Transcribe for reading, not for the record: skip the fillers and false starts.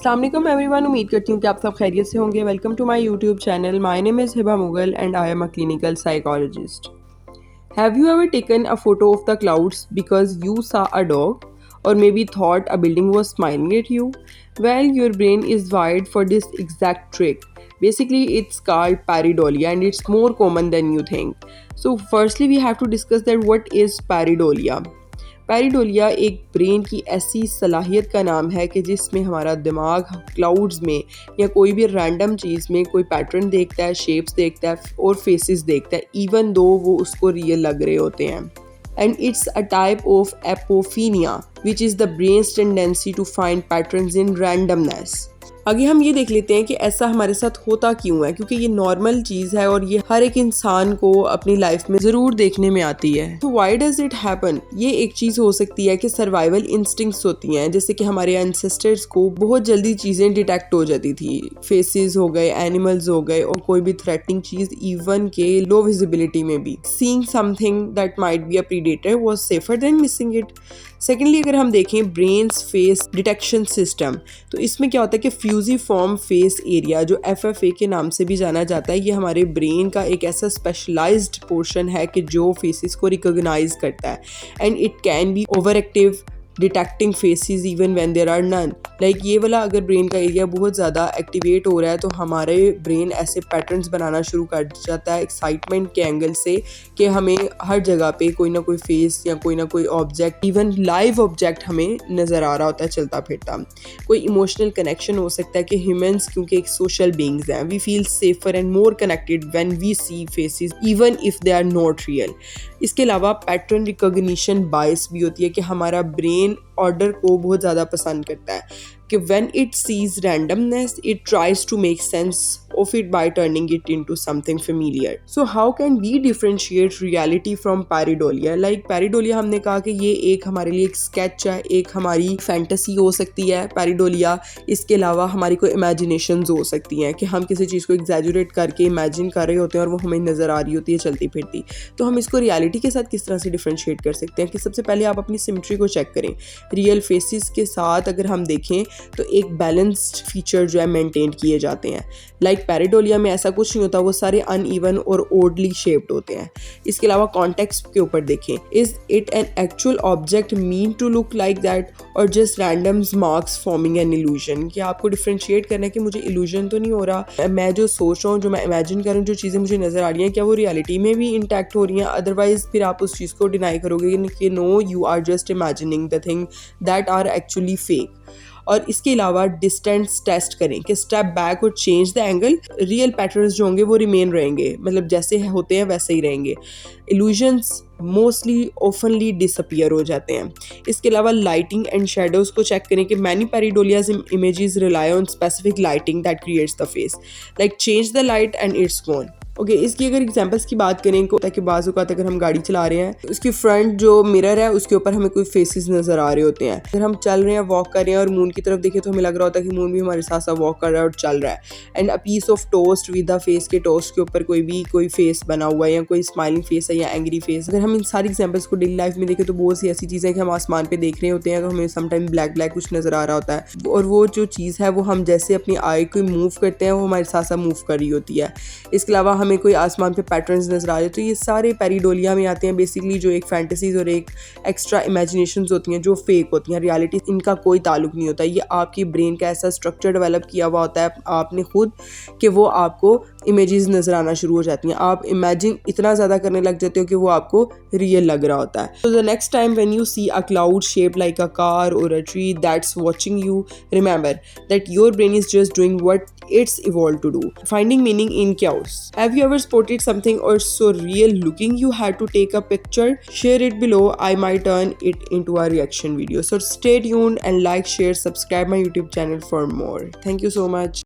अस्सलाम वालेकुम एवरीवन, उम्मीद करती हूँ कि आप सब खैरियत से होंगे। Welcome to my YouTube channel. My name is Hiba Mughal and I am a clinical psychologist. Have you ever taken a photo of the clouds because you saw a dog or maybe thought a building was smiling at you? Well, your brain is wired for this exact trick. Basically, it's called pareidolia and it's more common than you think. So, firstly, we have to discuss that what is pareidolia. पैरिडोलिया एक brain की ऐसी सलाहियत का नाम है कि जिसमें हमारा दिमाग क्लाउड्स में या कोई भी रैंडम चीज़ में कोई पैटर्न देखता है, शेप्स देखता है और फेसेस देखता है, इवन दो वो उसको रियल लग रहे होते हैं। And it's a type of apophenia which is the brain's tendency to find patterns in randomness. आगे हम ये देख लेते हैं कि ऐसा हमारे साथ होता क्यों है, क्योंकि ये नॉर्मल चीज़ है और ये हर एक इंसान को अपनी लाइफ में ज़रूर देखने में आती है। तो व्हाई डज इट हैपन? ये एक चीज़ हो सकती है कि सर्वाइवल इंस्टिंक्ट्स होती हैं, जैसे कि हमारे एंसेस्टर्स को बहुत जल्दी चीज़ें डिटेक्ट हो जाती थी। फेसेस हो गए, एनिमल्स हो गए और कोई भी थ्रेटनिंग चीज़, इवन के लो विजिबिलिटी में भी seeing something that might be a predator was safer than missing it. Secondly, अगर हम देखें ब्रेन्स फेस डिटेक्शन सिस्टम, तो इसमें क्या होता है कि फ्यूजिफॉर्म फेस एरिया, जो FFA के नाम से भी जाना जाता है, ये हमारे ब्रेन का एक ऐसा स्पेशलाइज्ड पोर्शन है कि जो फेसेस को रिकॉग्नाइज करता है and it can be over active detecting faces even when there are none. Like ये वाला अगर ब्रेन का एरिया बहुत ज़्यादा एक्टिवेट हो रहा है तो हमारे ब्रेन ऐसे पैटर्न्स बनाना शुरू कर जाता है एक्साइटमेंट के एंगल से कि हमें हर जगह पे कोई ना कोई फेस या कोई ना कोई ऑब्जेक्ट, इवन लाइव ऑब्जेक्ट हमें नज़र आ रहा होता है चलता फिरता। कोई इमोशनल कनेक्शन हो सकता है कि ह्यूमंस क्योंकि एक सोशल बीइंग्स हैं, we feel safer and more connected when we see faces even if they are not real. इसके अलावा पैटर्न रिकॉग्निशन बायस भी होती है कि हमारा ब्रेन ऑर्डर को बहुत ज़्यादा पसंद करता है कि when it sees randomness it tries to make sense of it by turning it into something familiar. So how can we differentiate reality from pareidolia? Like pareidolia हमने कहा कि ये एक हमारे लिए एक स्केच है, एक हमारी फैंटेसी हो सकती है pareidolia। इसके अलावा हमारी कोई इमेजिनेशंस हो सकती हैं कि हम किसी चीज़ को एग्जैजुरेट करके इमेजिन कर रहे होते हैं और वो हमें नज़र आ रही होती है चलती फिरती। तो हम इसको रियलिटी के साथ किस तरह से डिफ्रेंशिएट कर सकते हैं कि सबसे पहले आप अपनी सिमेट्री को चेक करें। रियल फेसिस के साथ अगर हम देखें तो एक बैलेंस्ड फीचर जो है मेंटेन किए जाते हैं। लाइक पैरेडोलिया में ऐसा कुछ नहीं होता, वो सारे अनइवन और ओडली शेप्ड होते हैं। इसके अलावा कॉन्टेक्स्ट के ऊपर देखें, is it an actual object mean to look like that और just random marks forming an illusion. कि आपको डिफ्रेंशिएट करना है कि मुझे इल्यूजन तो नहीं हो रहा, मैं जो सोच रहा हूँ, जो मैं इमेजिन कर रहा हूँ, जो चीज़ें मुझे नज़र आ रही हैं, क्या वो रियलिटी में भी इंटैक्ट हो रही हैं? अदरवाइज फिर आप उस चीज़ को डिनाई करोगे कि no, you are just imagining the thing that are actually fake. और इसके अलावा डिस्टेंस टेस्ट करें कि स्टेप बैक और change the angle, real patterns जो होंगे वो रिमेन रहेंगे, मतलब जैसे होते हैं वैसे ही रहेंगे। इल्यूजन्स मोस्टली ओपनली डिसअपियर हो जाते हैं। इसके अलावा लाइटिंग एंड शेडोज़ को चेक करें कि many pareidolias images rely on specific lighting that creates the face, like change the light and it's gone. Okay, इसकी अगर एग्जांपल्स की बात करें कि बाज़ औक़ात अगर हम गाड़ी चला रहे हैं, उसकी फ्रंट जो मिरर है उसके ऊपर हमें कोई फेसेस नज़र आ रहे होते हैं। अगर हम चल रहे हैं, वॉक कर रहे हैं और मून की तरफ देखें तो हमें लग रहा होता है कि मून भी हमारे साथ साथ वॉक कर रहा है और चल रहा है। And a piece of toast with the face, के टोस्ट के ऊपर कोई फेस बना हुआ है या कोई स्माइलिंग फेस है या एंग्री फेस। अगर हम इन सारी एग्जाम्पल्स को डेली लाइफ में देखें तो बहुत सी ऐसी चीज़ें हैं कि हम आसमान पर देख रहे होते हैं तो हमें समटाइम ब्लैक ब्लैक कुछ नज़र आ रहा होता है और वो जो चीज़ है वो हम जैसे अपनी आई को मूव करते हैं वो हमारे साथ साथ मूव कर रही होती है। इसके अलावा हमें कोई आसमान पे पैटर्न्स नजर आ रहे हैं, तो ये सारे पैरिडोलिया में आते हैं। बेसिकली जो एक फैंटेसीज और एक एक्स्ट्रा इमेजिनेशंस होती हैं जो फेक होती हैं, रियलिटी इनका कोई ताल्लुक नहीं होता। ये आपकी ब्रेन का ऐसा स्ट्रक्चर डेवलप किया हुआ होता है आपने खुद कि वो आपको इमेजेस नजर आना शुरू हो जाती हैं। आप इमेजिन इतना ज़्यादा करने लग जाते हो कि वो आपको रियल लग रहा होता है। तो the next time when you see a cloud shaped like a car और a tree that's watching you, remember that your brain is just doing what it's evolved to do, finding meaning in chaos. Have you ever spotted something or so real looking you had to take a picture? Share it below, I might turn it into a reaction video. So stay tuned and like, share, subscribe my YouTube channel for more. Thank you so much.